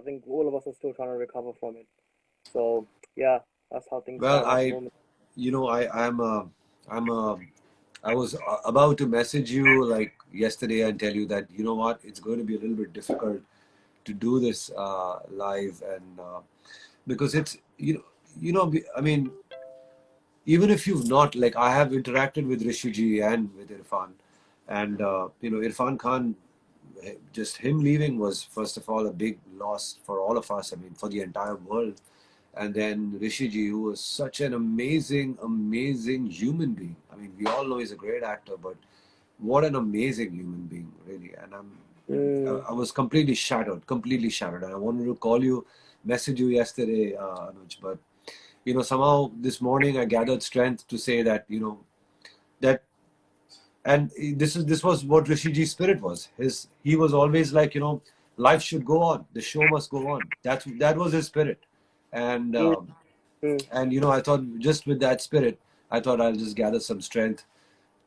think all of us are still trying to recover from it. So yeah, that's how things Well, stand at the moment. I'm I was about to message you like yesterday and tell you that, you know what, it's going to be a little bit difficult to do this live, and because it's, I mean, even if you've not, like, I have interacted with Rishiji and with Irfan, and Irfan Khan, just him leaving was first of all a big loss for all of us. I mean, for the entire world. And then Rishiji, who was such an amazing, amazing human being. I mean, we all know he's a great actor, but what an amazing human being, really. And Mm, I was completely shattered. And I wanted to call you, message you yesterday, Anuj, but somehow this morning I gathered strength to say that, that, and this was what Rishiji's spirit was. He was always like, life should go on, the show must go on. That was his spirit, and mm, um, mm. and I thought, just with that spirit, I thought I'll just gather some strength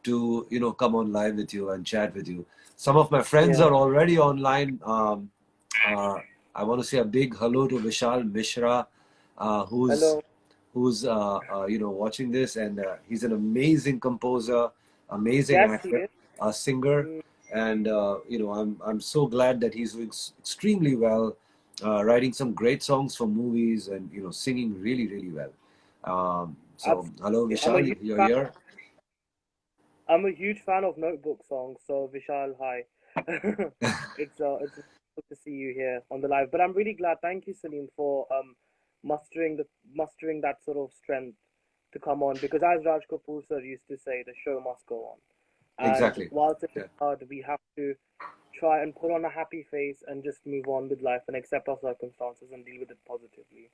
to come on live with you and chat with you. Some of my friends Yeah. are already online. Uh, I want to say a big hello to Vishal Mishra, uh, who's Hello. who's watching this, and he's an amazing composer, amazing Yes, he actor, is. a singer, Mm, and I'm so glad that he's doing extremely well, writing some great songs for movies, and singing really, really well. So hello absolutely. Vishal, you're here. I'm a huge fan of Notebook songs. So Vishal, hi. It's good to see you here on the live. But I'm really glad. Thank you, Salim, for mustering that sort of strength to come on, because as Raj Kapoor sir used to say, the show must go on. And Exactly. whilst it is Yeah. hard, we have to try and put on a happy face and just move on with life and accept our circumstances and deal with it positively.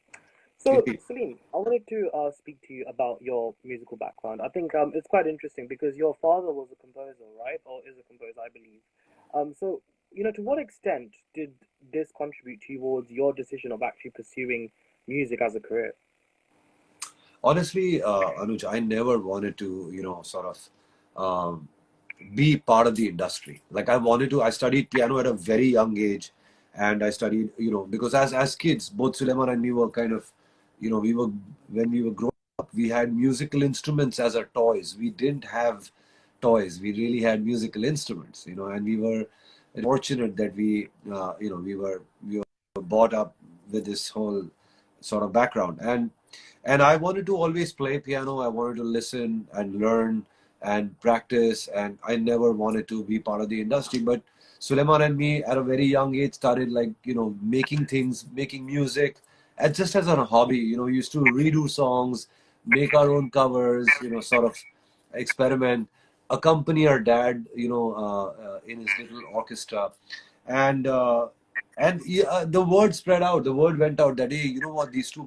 So, Indeed. Salim, I wanted to speak to you about your musical background. I think it's quite interesting because your father was a composer, right? Or is a composer, I believe. So, to what extent did this contribute towards your decision of actually pursuing music as a career? Honestly, Anuj, I never wanted to, sort of um, be part of the industry. Like, I studied piano at a very young age, and I studied, because as kids, both Suleiman and me were kind of, when we were growing up, we had musical instruments as our toys. We didn't have toys. We really had musical instruments, and we were fortunate that we were brought up with this whole sort of background. And I wanted to always play piano. I wanted to listen and learn and practice, and I never wanted to be part of the industry. But Suleiman and me, at a very young age, started, like, making things, making music, and just as a hobby. We used to redo songs, make our own covers, sort of experiment, accompany our dad, in his little orchestra, and the word spread out. The word went out that, hey, you know what, these two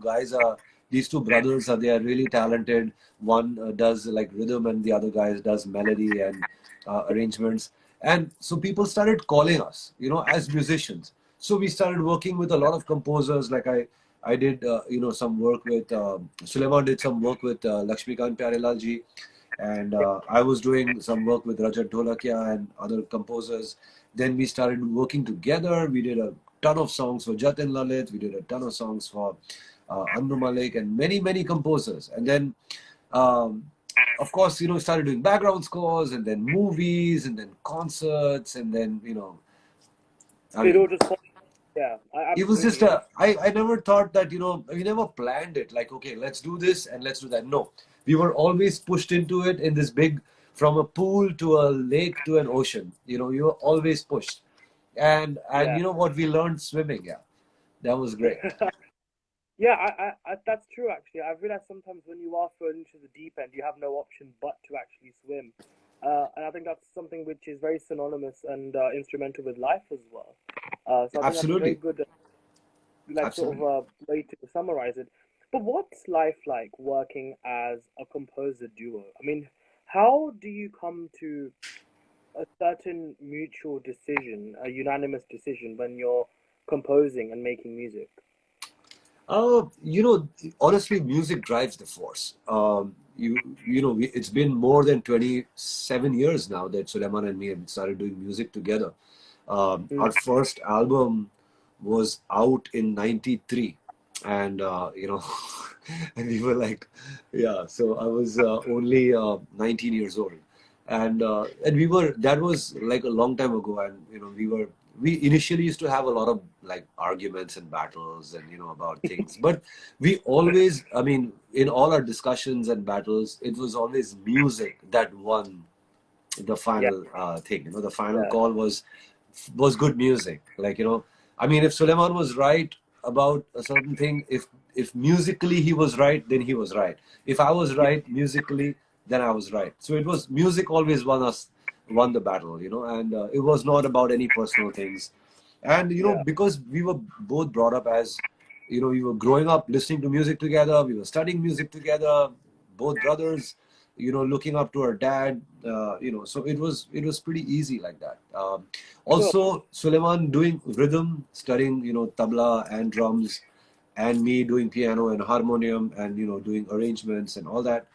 brothers are, they are really talented. One does like rhythm, and the other guy does melody and arrangements. And so people started calling us, as musicians. So we started working with a lot of composers. Like I did, some work with Suleiman did some work with Lakshmikant Pyarelal ji, and I was doing some work with Rajat Dholakia and other composers. Then we started working together. We did a ton of songs for Jatin Lalit. We did a ton of songs for Annu Malik and many, many composers. And then, um, of course, started doing background scores, and then movies, and then concerts, and then, I It mean, all just, yeah, I it was just absolutely understand. I never thought that, we never planned it like, okay, let's do this and let's do that. No, we were always pushed into it in this big, from a pool to a lake to an ocean. You were always pushed. And Yeah. you know what, we learned swimming. Yeah, that was great. Yeah, that's true actually. I've realized sometimes when you are thrown into the deep end, you have no option but to actually swim. And I think that's something which is very synonymous and instrumental with life as well. So I think that's a very Absolutely. good, like, sort of Absolutely. way to summarize it. But what's life like working as a composer duo? I mean, how do you come to a certain mutual decision, a unanimous decision when you're composing and making music? You know, honestly, music drives the force. It's been more than 27 years now that Suleiman and me have started doing music together. Our Mm, first album was out in 93. And, and we were like, yeah, so I was only 19 years old. And we were, that was like a long time ago. And, we initially used to have a lot of like arguments and battles and, about things. But we always, I mean, in all our discussions and battles, it was always music that won the Yeah, final thing. The final yeah, call was good music. Like, I mean, if Suleiman was right about a certain thing, if musically he was right, then he was right. If I was yeah, right musically, then I was right. So it was music always won the battle, and it was not about any personal things. And yeah. because we were both brought up as, we were growing up listening to music together, we were studying music together, both brothers, looking up to our dad, so it was pretty easy like that. Sure. Also, Suleiman doing rhythm, studying, tabla and drums, and me doing piano and harmonium and, doing arrangements and all that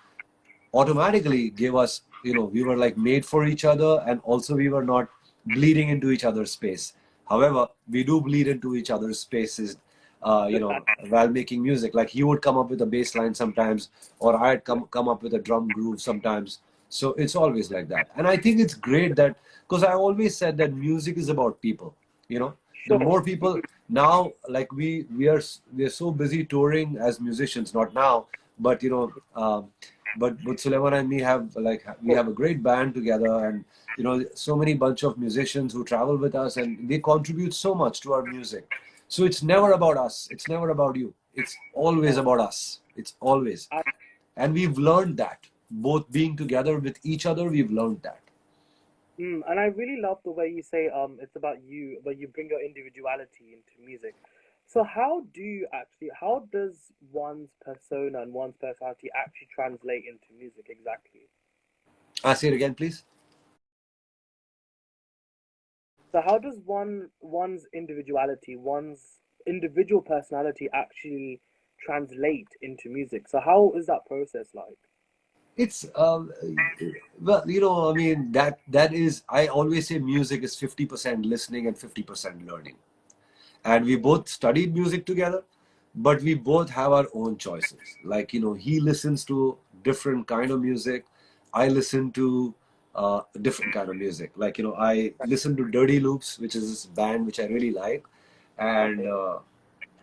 automatically gave us, we were like made for each other, and also we were not bleeding into each other's space. However, we do bleed into each other's spaces, while making music. Like he would come up with a bass line sometimes, or I'd come up with a drum groove sometimes. So it's always like that. And I think it's great that, because I always said that music is about people, the Sure. more people now, like we are so busy touring as musicians, not now, but but Suleiman and me have we Cool. have a great band together, and so many bunch of musicians who travel with us, and they contribute so much to our music. So it's never about us. It's never about you. It's always No. about us. It's always, I, and we've learned that both being together with each other. We've learned that. and I really love the way you say it's about you, but you bring your individuality into music. So how does one's persona and one's personality actually translate into music exactly? Say it again, please. So how does one's individuality, one's individual personality actually translate into music? So how is that process like? It's well, I mean that is. I always say music is 50% listening and 50% learning. And we Mm, both studied music together, but we both have our own choices. Like, he listens to different kind of music. I listen to different kind of music. Like, I listen to Dirty Loops, which is this band which I really like. And okay.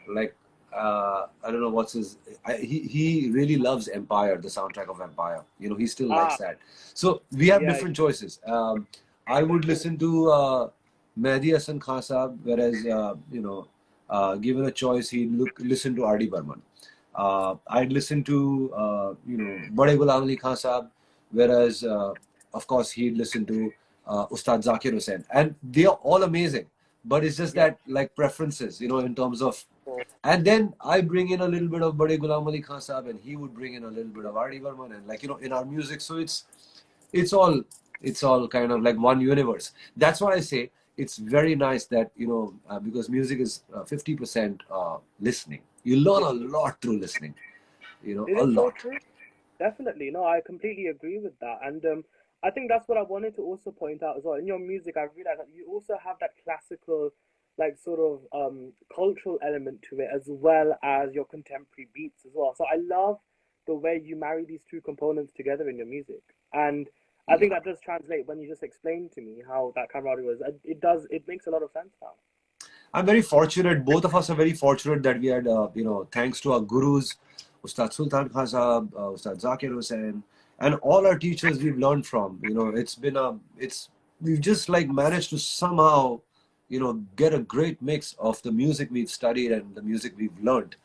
like I don't know what's his. He really loves Empire, the soundtrack of Empire. He still likes Ah, that. So we have yeah, different choices. I would listen to Mehdi Hasan Khan Saab, whereas given a choice, he'd listen to R.D. Burman. I'd listen to Bade Ghulam Ali Khan Saab, whereas of course he'd listen to Ustad Zakir Hussain, and they are all amazing. But it's just yeah. that like preferences, in terms of. Cool. And then I bring in a little bit of Bade Ghulam Ali Khan Saab, and he would bring in a little bit of R.D. Burman, and like in our music, so it's all it's all kind of like one universe. That's why I say it's very nice that because music is 50% listening. You learn a Listening. lot through listening. It A is so lot. true. Definitely. No, I completely agree with that. And I think that's what I wanted to also point out as well. In your music, I realized that you also have that classical, like sort of cultural element to it, as well as your contemporary beats as well. So I love the way you marry these two components together in your music. And I think Yeah. that does translate when you just explained to me how that camaraderie was. It does, it makes a lot of sense now. I'm very fortunate. Both of us are very fortunate that we had, thanks to our gurus, Ustad Sultan Khan Sahab, Ustad Zakir Hussain, and all our teachers we've learned from. We've just like managed to somehow, get a great mix of the music we've studied and the music we've learned,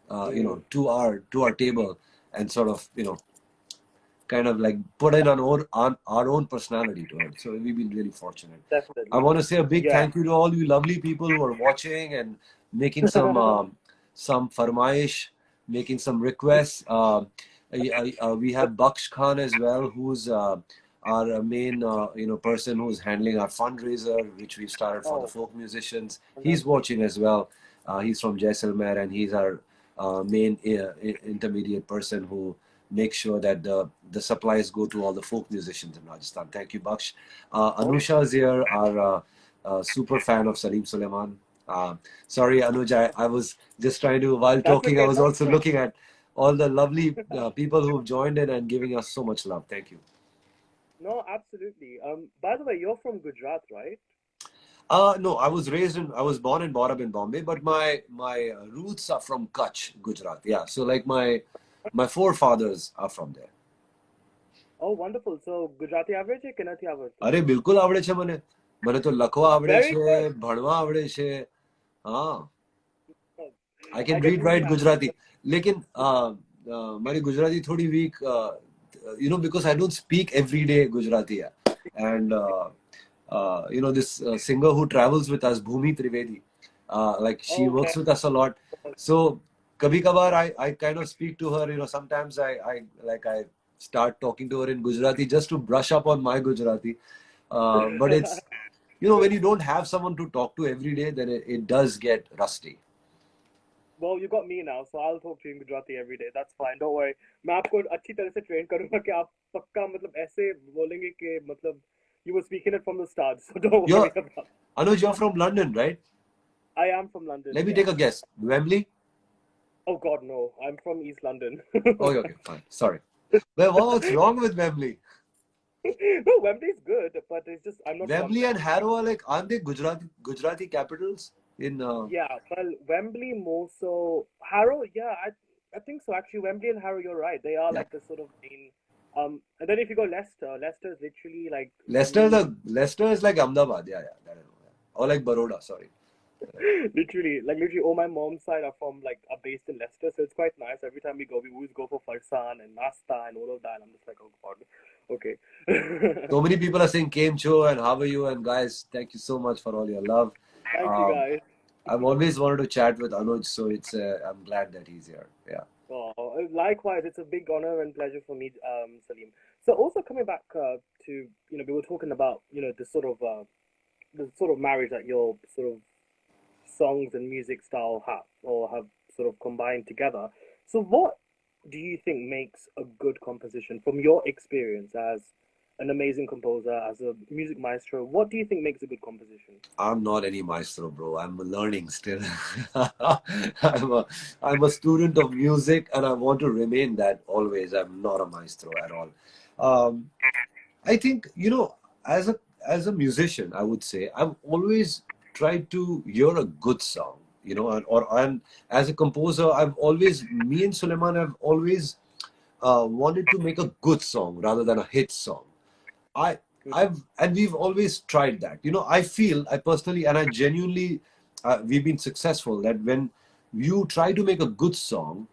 Mm, to our table, and sort of, kind of like put in our own personality to it. So we've been really fortunate. I definitely. want to say a big Yeah. thank you to all you lovely people who are watching and making some farmaish, making some requests. We have Baksh Khan as well, who's our main person who's handling our fundraiser, which we've started for the Oh, folk musicians. He's fantastic. watching as well. He's from Jaisalmer, and he's our main intermediate person who make sure that the supplies go to all the folk musicians in Rajasthan. Thank you, Baksh. Oh, Anusha is here, our super fan of Salim Suleiman. Uh, Sorry, Anuj, I was just trying to, while That's talking, I okay. was That's also looking at all the lovely people who've joined in and giving us so much love. Thank you. no, absolutely. By the way, you're from Gujarat, right? No, I was born and brought up in Bombay, but my roots are from Kutch, Gujarat. Yeah, so like my forefathers are from there. Oh, wonderful. So Gujarati average है कि નથી આવડતું? અરે બિલકુલ આવડે છે મને. મને તો લખવા આવડે Very છે, good. ભણવા આવડે છે. હા. I I can get read, really write happy. Gujarati. लेकिन my Gujarati थोड़ी weak, because I don't speak every day Gujarati. Yeah. And this singer who travels with us, Bhumi Trivedi, like she Oh, works okay. with us a lot. So kabhi kabar I kind of speak to her. Sometimes I start talking to her in Gujarati just to brush up on my Gujarati. But it's when you don't have someone to talk to every day, then it does get rusty. Well, you got me now, so I'll talk to you in Gujarati every day. That's fine. Don't worry. मैं आपको अच्छी तरह से train करूँगा कि आप पक्का मतलब ऐसे बोलेंगे कि मतलब you were speaking it from the start. So don't worry You're about. Anuj, you're from London, right? I am from London. Let me take Yes. a guess. Wembley? Oh God, no. I'm from East London. Oh, okay, fine. Sorry. Well, what's wrong with Wembley? No, Wembley's good, but it's just I'm not from Wembley there. and Harrow are like, aren't they Gujarati capitals? In Yeah, well, Wembley more so. Harrow, yeah, I think so. Actually, Wembley and Harrow, you're right. They are Yeah, like the sort of main. And then if you go Leicester, Leicester is literally like Leicester is like Ahmedabad. Yeah, yeah, that I know. Yeah. Or like Baroda. Sorry. literally all my mom's side are from like are based in Leicester, so it's quite nice. Every time we go, we always go for farsan and nasta and all of that. And I'm just like, oh God, okay. So many people are saying "Came Cho" and "How are you?" and guys, thank you so much for all your love. Thank you Um, guys. I've always wanted to chat with Anuj, so I'm glad that he's here. Yeah. Oh, likewise, it's a big honor and pleasure for me, Salim. So also coming back to we were talking about the sort of marriage that your sort of songs and music style have or have sort of combined together. So what do you think makes a good composition from your experience as an amazing composer, as a music maestro? What do you think makes a good composition? I'm not any maestro, bro. I'm learning still. I'm a I'm a student of music, and I want to remain that always. I'm not a maestro at all. Um, I think as a musician, I would say I've always tried to hear a good song. And as a composer, me and Suleiman have always wanted to make a good song rather than a hit song. I and we've always tried that. I feel I personally and I genuinely we've been successful that when you try to make a good song,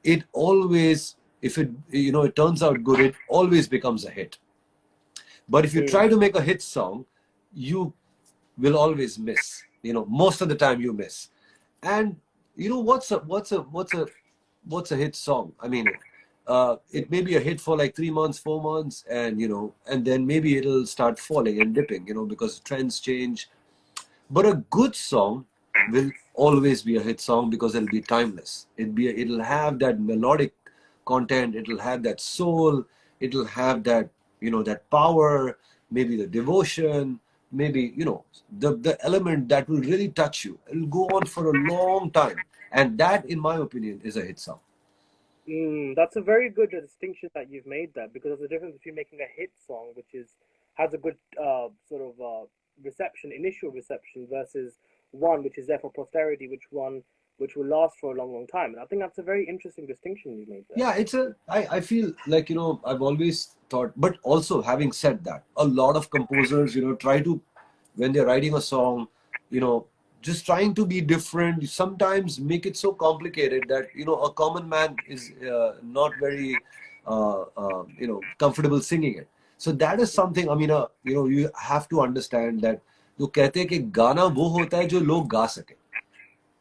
it always if it turns out good, it always becomes a hit. But if you Mm, try to make a hit song, you will always miss. Most of the time you miss. And what's a hit song? I mean, it may be a hit for like 3 months, 4 months, and then maybe it'll start falling and dipping, because trends change. But a good song will always be a hit song because it'll be timeless. It'll have that melodic content. It'll have that soul. It'll have that power. Maybe the devotion. Maybe the element that will really touch you. It'll go on for a long time, and that, in my opinion, is a hit song. that's a very good distinction that you've made there because there's a difference between making a hit song, which is has a good sort of reception, initial reception, versus one which is there for posterity, which will last for a long, long time. And I think that's a very interesting distinction you made there. Yeah, I feel like, I've always thought, but also having said that, a lot of composers, try to, when they're writing a song, you know, just trying to be different, sometimes make it so complicated that, a common man is not very, comfortable singing it. So that is something, I mean, you have to understand that जो कहते हैं कि गाना वो होता है जो लोग गा सके.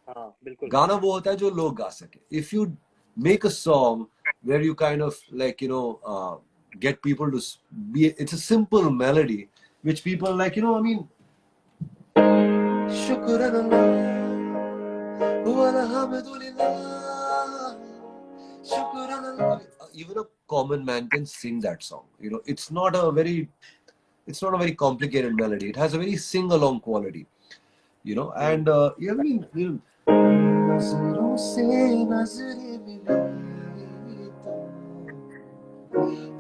हाँ बिल्कुल. गाना वो होता है जो लोग गा सके. If you make a song where you kind of like get people to be, it's a simple melody which people like, I mean, shukran Allah wa alhamdulillah, shukran Allah. Even a common man can sing that song. It's not a very complicated melody. It has a very sing along quality. Mm. and yeah, I mean, नजरों से नजरें मिली तो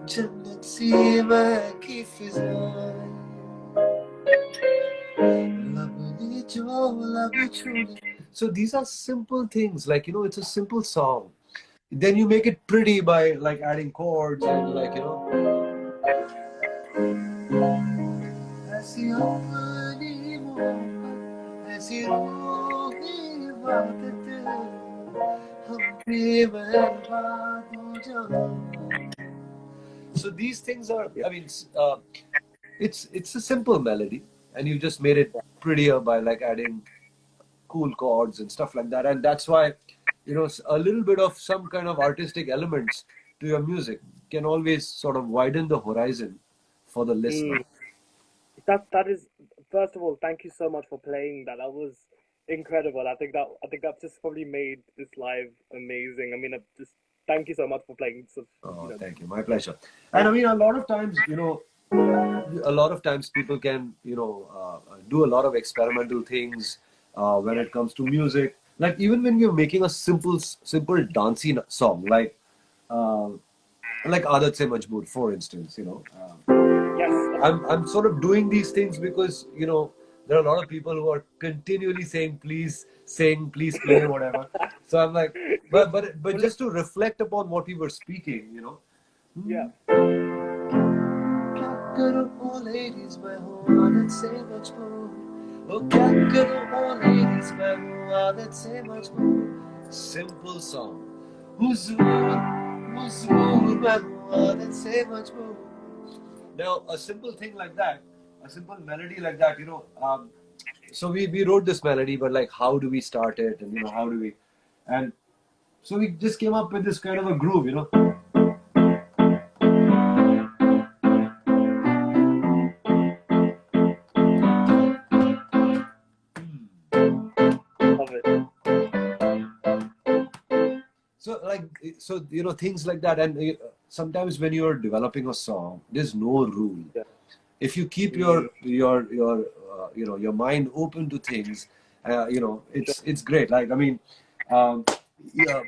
जन्नत सी महकी फिजाएं लब ने जो लब छूए. So these are simple things, like it's a simple song. Then you make it pretty by like adding chords and like ऐसी अपनी मोहब्बत ऐसी रूही इबादत हम पे बर्बाद हो जाओ. So these things are, Yeah. I mean, it's a simple melody, and you just made it prettier by like adding cool chords and stuff like that, and that's why a little bit of some kind of artistic elements to your music can always sort of widen the horizon for the listener. Mm. That is, first of all, thank you so much for playing that. That was incredible. I think that just probably made this live amazing. I mean, just thank you so much for playing such, you Oh, know, thank you. My pleasure. And thank I mean, a lot of times people can, do a lot of experimental things when yeah. it comes to music. Like even when you're making a simple dancey song, uh, like Aadat Se Majboor, for instance, Yes, I'm sort of doing these things because there are a lot of people who are continually saying please sing, please play, whatever. So I'm like, good. but Well, look, just to reflect upon what we were speaking, yeah. क्या करूं ओ ladies मैं हूँ आदत से मजबूर ओ क्या करूं ओ ladies मैं हूँ आदत से मजबूर simple song हुजूर हुजूर मैं हूँ आदत से मजबूर. Now, a simple thing like that, a simple melody like that, so we wrote this melody, but like, how do we start it? And, how do we, and so we just came up with this kind of a groove. Love it. So, like, things like that. And sometimes when you're developing a song, there's no rule. Yeah. If you keep Mm, your mind open to things, sure. it's great. Like, I mean, um, yeah.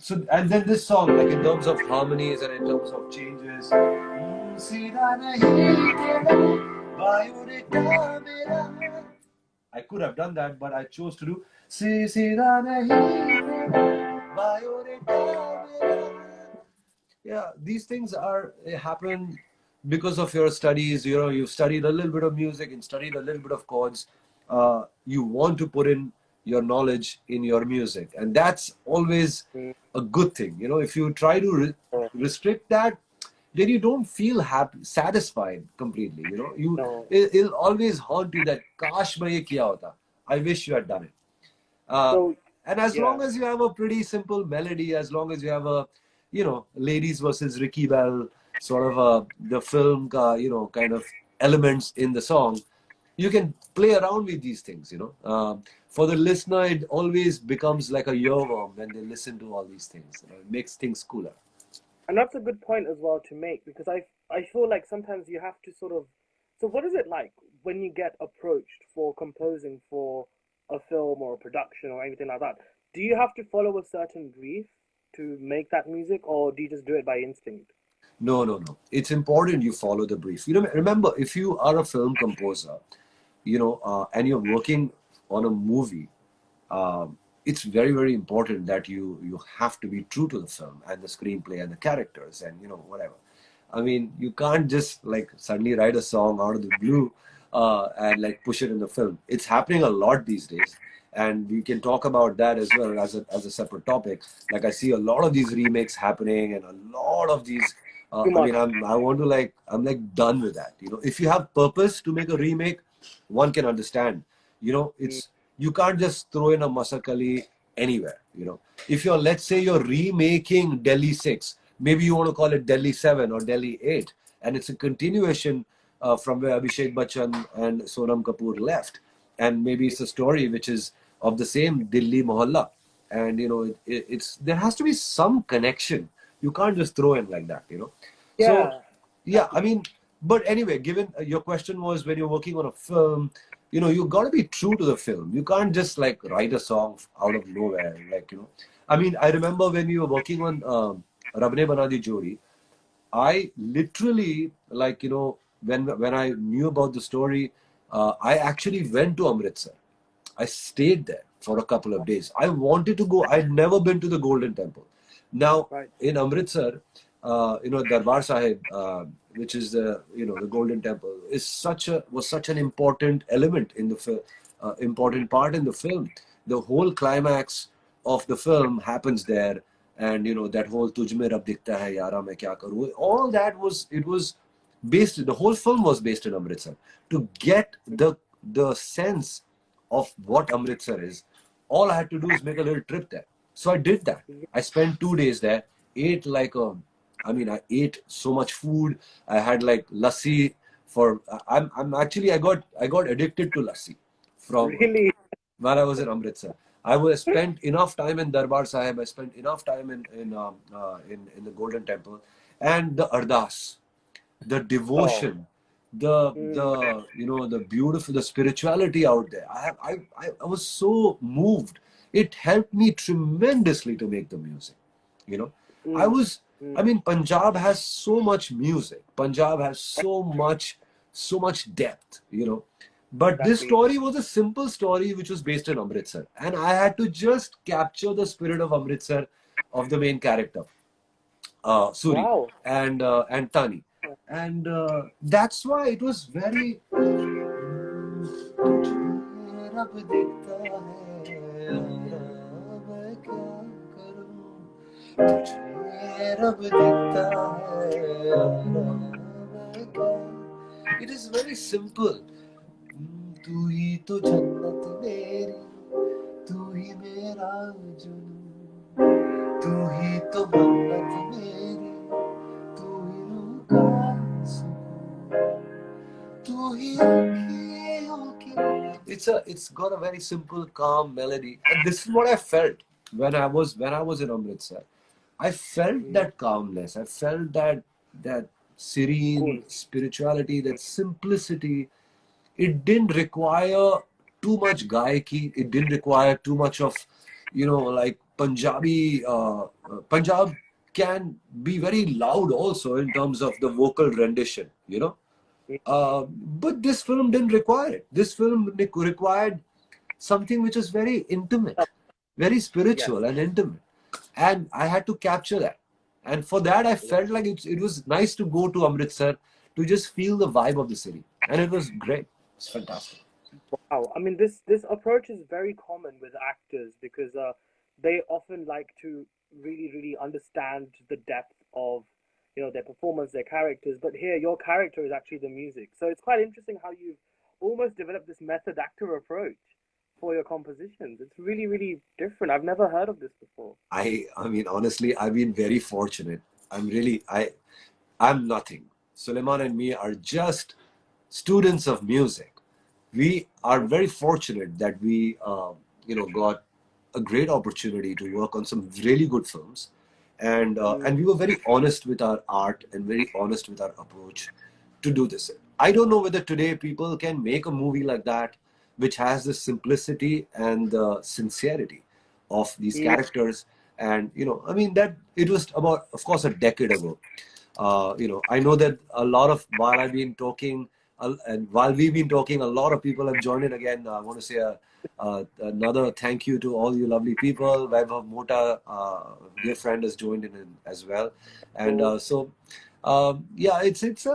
So, and then this song, like in terms of harmonies and in terms of changes, I could have done that, but I chose to do. Yeah, these things happen because of your studies. You've studied a little bit of music and studied a little bit of chords. You want to put in your knowledge in your music, and that's always Mm, a good thing. If you try to no, restrict that, then you don't feel happy, satisfied completely. no. It'll always haunt you that "Kash main ye kiya hota." I wish you had done it. Uh, So, and as yeah. long as you have a pretty simple melody, as long as you have ladies versus Ricky Bell, sort of the film, kind of elements in the song, you can play around with these things. For the listener, it always becomes like a earworm when they listen to all these things. It makes things cooler. And that's a good point as well to make because I feel like sometimes you have to sort of. So what is it like when you get approached for composing for a film or a production or anything like that? Do you have to follow a certain brief to make that music, or do you just do it by instinct? No, no, no. It's important you follow the brief. Remember, if you are a film composer, and you're working on a movie, it's very, very important that you have to be true to the film and the screenplay and the characters and whatever. I mean, you can't just like suddenly write a song out of the blue and like push it in the film. It's happening a lot these days, and we can talk about that as well as a separate topic. Like I see a lot of these remakes happening, and a lot of these. Too I mean, much. I'm like done with that. If you have purpose to make a remake, one can understand. Mm, It's you can't just throw in a Masakali anywhere. If let's say you're remaking Delhi 6, maybe you want to call it Delhi 7 or Delhi 8, and it's a continuation from where Abhishek Bachchan and Sonam Kapoor left, and maybe it's a story which is of the same Delhi Mohalla, and it's there has to be some connection. You can't just throw in like that. So yeah, yeah, I exactly. mean, but anyway, given your question was when you're working on a film, you got to be true to the film. You can't just like write a song out of nowhere. I mean, I remember when we were working on Rab Ne Bana Di Jodi, I literally, when I knew about the story, I actually went to Amritsar. I stayed there for a couple of days. I wanted to go. I'd never been to the Golden Temple. Now, Right. in Amritsar, Darbar Sahib, which is the Golden Temple, was such an important element in the important part in the film. The whole climax of the film happens there, and that whole "Tujh mein Rab dikhta hai, yara main kya karu." All that was based. The whole film was based in Amritsar. To get the sense of what Amritsar is, all I had to do is make a little trip there. So I did that. Yeah, I spent 2 days there, ate I ate so much food. I had like lassi for, I'm actually, I got addicted to lassi from really. while I was in Amritsar. I was spent enough time in Darbar Sahib. I spent enough time in the Golden Temple, and the ardas, the Oh. devotion, the Mm, the the beautiful, the spirituality out there. I was so moved. It helped me tremendously to make the music. You know, I mm, was. mm. I mean, Punjab has so much music. Punjab has so much depth. But this Exactly. story was a simple story which was based in Amritsar, and I had to just capture the spirit of Amritsar of the main character, Suri Wow. and Tani, and that's why it was very. तुझे रब दिखता है यारा मैं क्या करूं तुझे रब दिखता है यारा मैं क्या. It is very simple. तू ही तो जन्नत मेरी तू ही मेरा जुनून तू ही तो मन्नत मेरी तू ही रूह का सुकून तू ही आँखियों की. It's got a very simple, calm melody, and this is what I felt when I was in Amritsar. I felt Mm. that calmness. I felt that serene Cool. spirituality, that simplicity. It didn't require too much gaiki. It didn't require too much of, like Punjabi. Punjab can be very loud also in terms of the vocal rendition. Mm. But this film didn't require it. This film required something which is very intimate, Oh, very spiritual yes. and intimate. And I had to capture that. And for that, I Yeah. felt like it was nice to go to Amritsar to just feel the vibe of the city. And it was great. It's fantastic. Wow. I mean, this approach is very common with actors because they often like to really understand the depth of their performance, their characters. But here, your character is actually the music. So it's quite interesting how you've almost developed this method actor approach for your compositions. It's really different. I've never heard of this before. I mean, honestly, I've been very fortunate. I'm nothing. Suleiman and me are just students of music. We are Mm, very fortunate that we, got a great opportunity to work on some really good films, and mm, we were very honest with our art and very honest with our approach to do this. I don't know whether today people can make a movie like that, which has the simplicity and the sincerity of these yeah. characters. And I mean that it was about, of course, a decade ago. I know that a lot of while I've been talking, and while we've been talking, a lot of people have joined in again. I want to say another thank you to all you lovely people. Vaibhav Mota, dear friend, has joined in as well, and Cool. yeah, it's.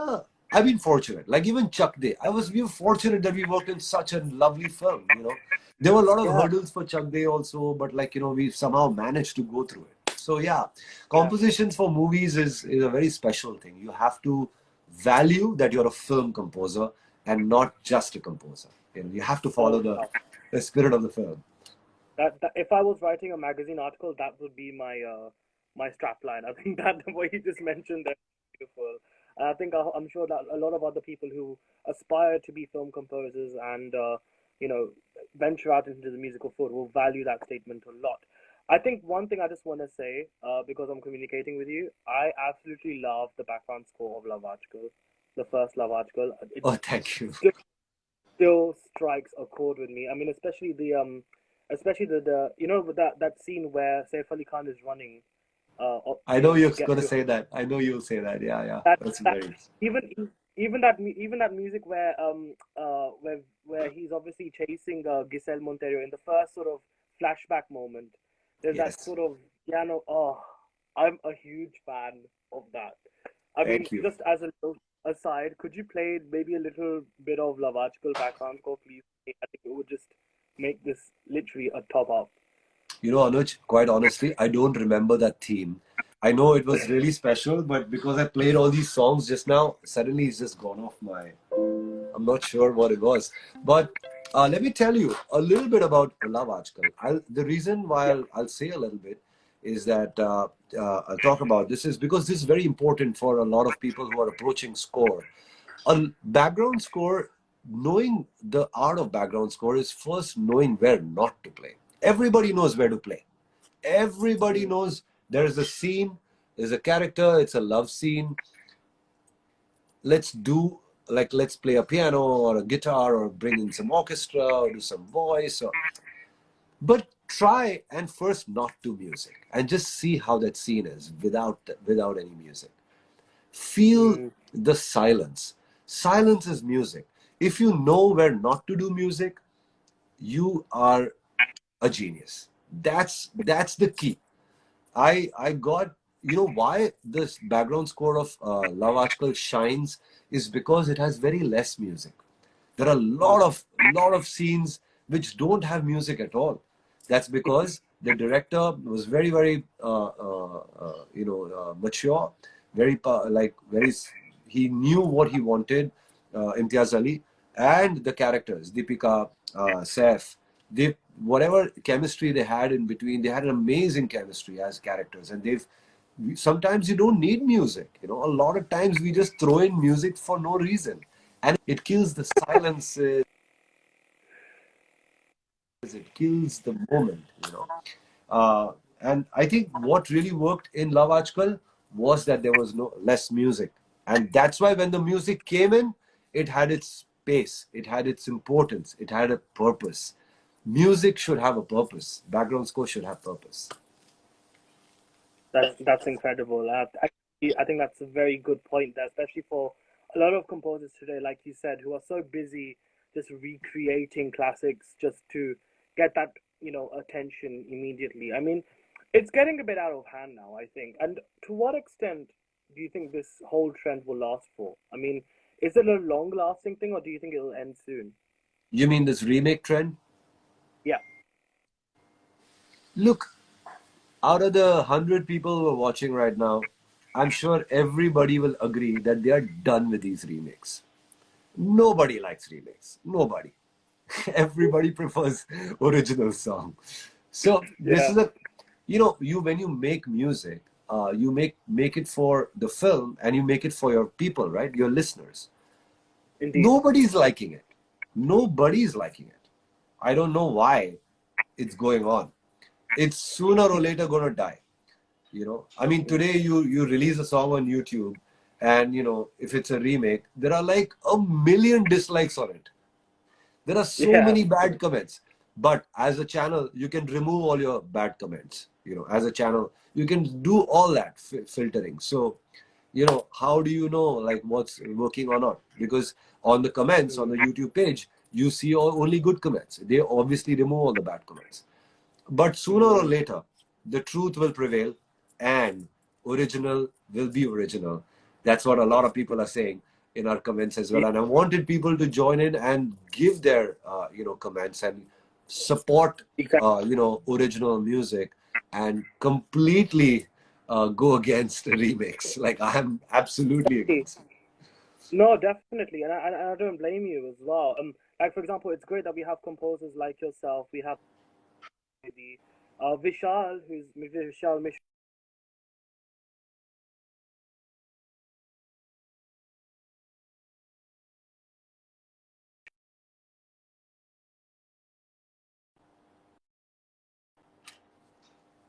I've been fortunate. Like even Chuck Day, we were fortunate that we worked in such a lovely film. There were a lot of Yeah. hurdles for Chuck Day also, but we somehow managed to go through it. So yeah, Yeah. compositions for movies is a very special thing. You have to value that you're a film composer and not just a composer. You have to follow Oh, the spirit of the film. that if I was writing a magazine article, that would be my strap line. I think that what you just mentioned there is beautiful. And I think I'm sure that a lot of other people who aspire to be film composers and you know venture out into the musical field will value that statement a lot. I think one thing I just want to say, because I'm communicating with you, I absolutely love the background score of Love Article, the first Love Article. Oh, thank you. still strikes a chord with me. I mean, especially the you know that scene where Saif Ali Khan is running, I know you're to get going to to say that. I know you'll say that. Yeah, yeah. that That's that very. even that music where he's obviously chasing Giselle Montero in the first sort of flashback moment. There's that Yes. sort of piano. Oh, I'm a huge fan of that. I mean, Thank you. just as a little aside, could you play maybe a little bit of Lavachkal background score, please? I think it would just make this literally a top up. You know, Anuj, quite honestly, I don't remember that theme. I know it was really special, but because I played all these songs just now, suddenly it's just gone off my. I'm not sure what it was. But let me tell you a little bit about Love Ajkal. The reason why Yeah. I'll say a little bit is that I'll talk about this is because this is very important for a lot of people who are approaching score. A background score, knowing the art of background score is first knowing where not to play. Everybody knows where to play. Everybody Mm. knows there is a scene, there's a character, it's a love scene. Let's do let's play a piano or a guitar or bring in some orchestra or do some voice or but try and first not do music and just see how that scene is without any music. Feel Mm. the silence. Silence is music. If you know where not to do music, you are a genius. That's the key. I got you know why this background score of Love Ajkal shines is because it has very less music. There are a Mm. lot of scenes which don't have music at all. That's because the director was very mature, very he knew what he wanted. Imtiaz Ali and the characters Deepika, Saif, they whatever chemistry they had in between, they had an amazing chemistry as characters, and they've sometimes you don't need music. You know, a lot of times we just throw in music for no reason, and it kills the silences, it kills the moment, you know. And I think what really worked in Love Ajkal was that there was no less music, and that's why when the music came in, it had its pace, it had its importance, it had a purpose. Music should have a purpose. Background score should have purpose. That's incredible. I think that's a very good point there, especially for a lot of composers today, like you said, who are so busy just recreating classics just to get that, attention immediately. I mean, it's getting a bit out of hand now, I think. And to what extent do you think this whole trend will last for? I mean, is it a long-lasting thing, or do you think it'll end soon? You mean this remake trend? Yeah, Look, out of the 100 people who are watching right now, I'm sure everybody will agree that they are done with these remakes. Nobody likes remakes. Nobody. Everybody prefers original song. So this yeah, is a, you know, you when you make music, you make it for the film and you make it for your people, right? Your listeners. indeed. Nobody's liking it. Nobody's liking it. I don't know why it's going on. It's sooner or later gonna die. You know, I mean, Mm. today you release a song on YouTube, and you know if it's a remake, there are like a million dislikes on it. There are so Yeah, many bad comments. But as a channel, you can remove all your bad comments. You know, as a channel, you can do all that filtering. So, you know, how do you know like what's working or not? Because on the comments on mm, the YouTube page, you see only good comments. They obviously remove all the bad comments. But sooner or mm. later, the truth will prevail and original will be original. That's what a lot of people are saying in our comments as well. Yeah, And I wanted people to join in and give their, comments and support, exactly. original music and completely go against the remix. Like I am absolutely against it. No, definitely, and I don't blame you as well. Like for example, it's great that we have composers like yourself. We have the Vishal, who's Vishal Mishra.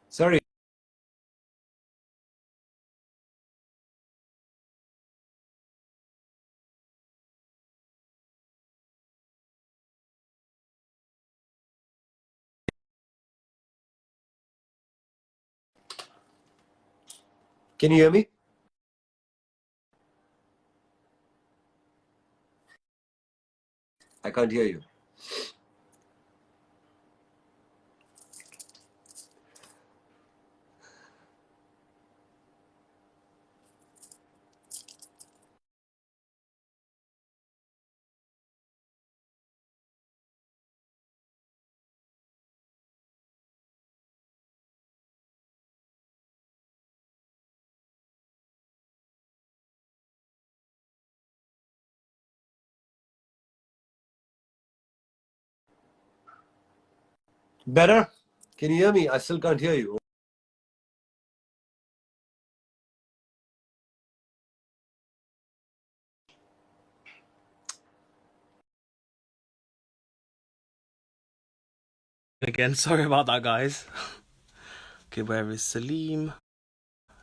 Sorry. Can you hear me? I can't hear you. Better? Can you hear me? I still can't hear you. Again, sorry about that, guys. Okay, where is Salim?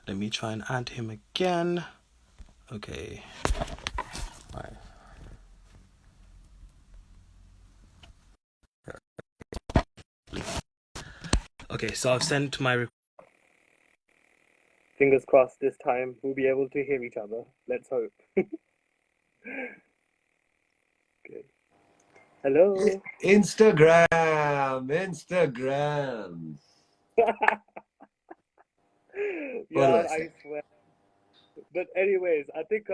Let me try and add him again. Okay. Alright. Okay, so I've sent my Fingers crossed this time we'll be able to hear each other. Let's hope. Good. Hello. Instagram, Instagram. What do Yeah, I I say? swear. But anyways, I think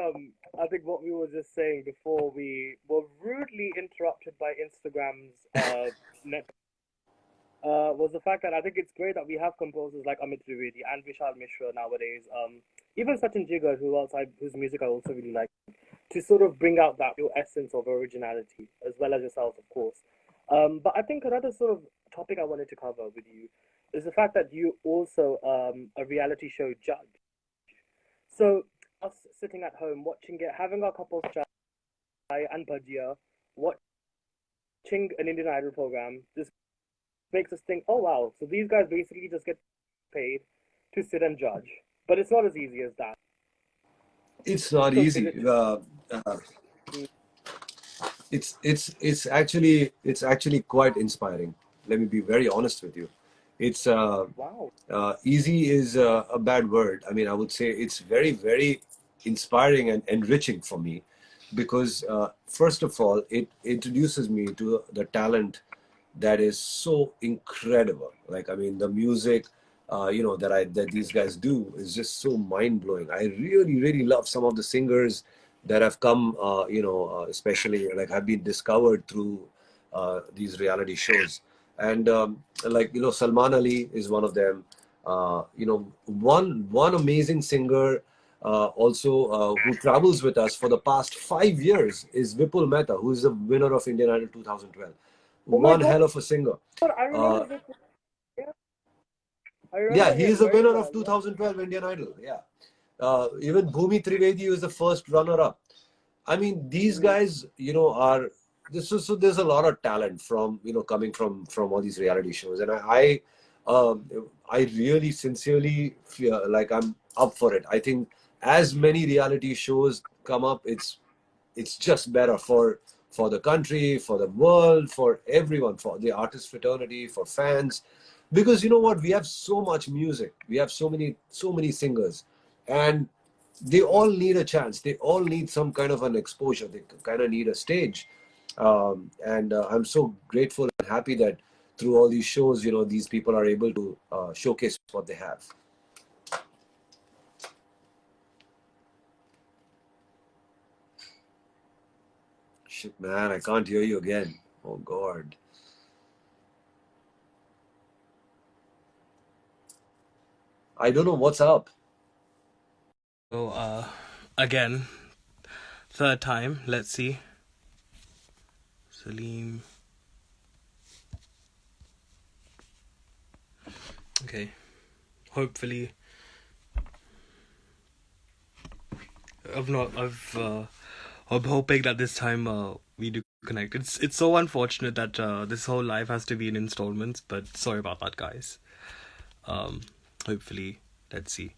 what we were just saying before we were rudely interrupted by Instagram's net was the fact that I think it's great that we have composers like Amit Trivedi and Vishal Mishra nowadays. Even Sachin Jigar, whose music I also really like, to sort of bring out that real essence of originality, as well as yourself, of course. But I think another sort of topic I wanted to cover with you is the fact that you also a reality show judge. So us sitting at home watching it, having our cup of chai and bhajia, watching an Indian Idol program, this makes us think, oh wow, so these guys basically just get paid to sit and judge. But it's not as easy as that. It's not So is it? easy. It's actually quite inspiring. Let me be very honest with you. It's Wow. easy is a bad word. I mean, I would say it's very, very inspiring and enriching for me because, first of all, it introduces me to the talent that is so incredible. Like, I mean, the music, that these guys do is just so mind blowing. I really, really love some of the singers that have come, especially like have been discovered through these reality shows. And Salman Ali is one of them. One amazing singer also who travels with us for the past 5 years is Vipul Mehta, who is the winner of Indian Idol 2012. Oh my One God, hell of a singer. I Uh, remember this. Yeah, I yeah, remember he him is a very winner of well. Yeah. 2012 Indian Idol. Yeah. Even Bhumi Trivedi was the first runner-up. I mean, these Mm, guys, are this is so there's a lot of talent from coming from all these reality shows, and um, I really sincerely feel like I'm up for it. I think as many reality shows come up, it's just better for the country, for the world, for everyone, for the artist fraternity, for fans, because you know what, we have so much music, we have so many singers, and they all need a chance, they all need some kind of an exposure, they kind of need a stage. And I'm so grateful and happy that through all these shows, these people are able to showcase what they have. Shit, man, I can't hear you again. Oh God. I don't know what's up. so again, third time. Let's see. Salim. Okay. Hopefully, I've not. I'm hoping that this time we do connect. It's so unfortunate that this whole life has to be in installments. But sorry about that, guys. Um, Hopefully, let's see.